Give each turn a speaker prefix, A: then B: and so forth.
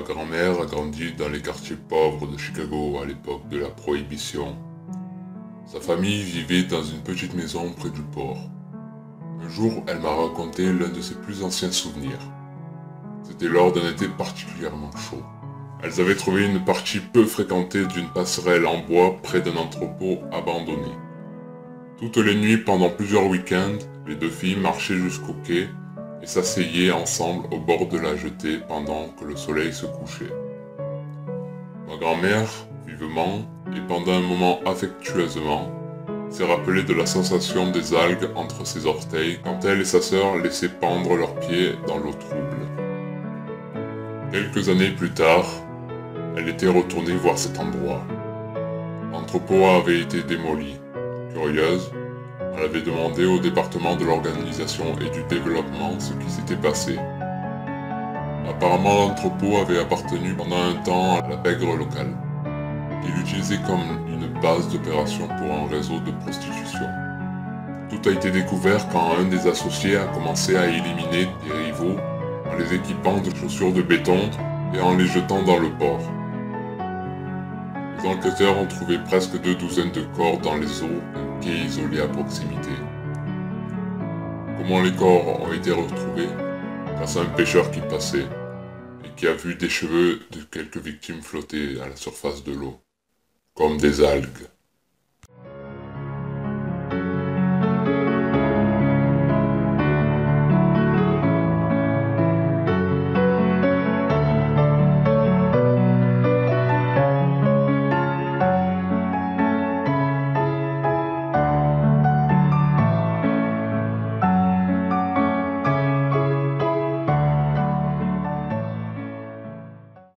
A: grand-mère a grandi dans les quartiers pauvres de Chicago à l'époque de la Prohibition. Sa famille vivait dans une petite maison près du port. Un jour, elle m'a raconté l'un de ses plus anciens souvenirs. C'était lors d'un été particulièrement chaud. Elles avaient trouvé une partie peu fréquentée d'une passerelle en bois près d'un entrepôt abandonné. Toutes les nuits pendant plusieurs week-ends, les deux filles marchaient jusqu'au quai et s'asseyaient ensemble au bord de la jetée pendant que le soleil se couchait. Ma grand-mère, vivement et pendant un moment affectueusement, s'est rappelée de la sensation des algues entre ses orteils quand elle et sa sœur laissaient pendre leurs pieds dans l'eau trouble. Quelques années plus tard, elle était retournée voir cet endroit. L'entrepôt avait été démoli. Curieuse, elle avait demandé au département de l'organisation et du développement ce qui s'était passé. Apparemment, l'entrepôt avait appartenu pendant un temps à la pègre locale, qui l'utilisait comme une base d'opération pour un réseau de prostitution. Tout a été découvert quand un des associés a commencé à éliminer des rivaux en les équipant de chaussures de béton et en les jetant dans le port. Les enquêteurs ont trouvé presque 2 douzaines de corps dans les eaux d'un quai isolé à proximité. Comment les corps ont été retrouvés? Grâce à un pêcheur qui passait et qui a vu des cheveux de quelques victimes flotter à la surface de l'eau, comme des algues.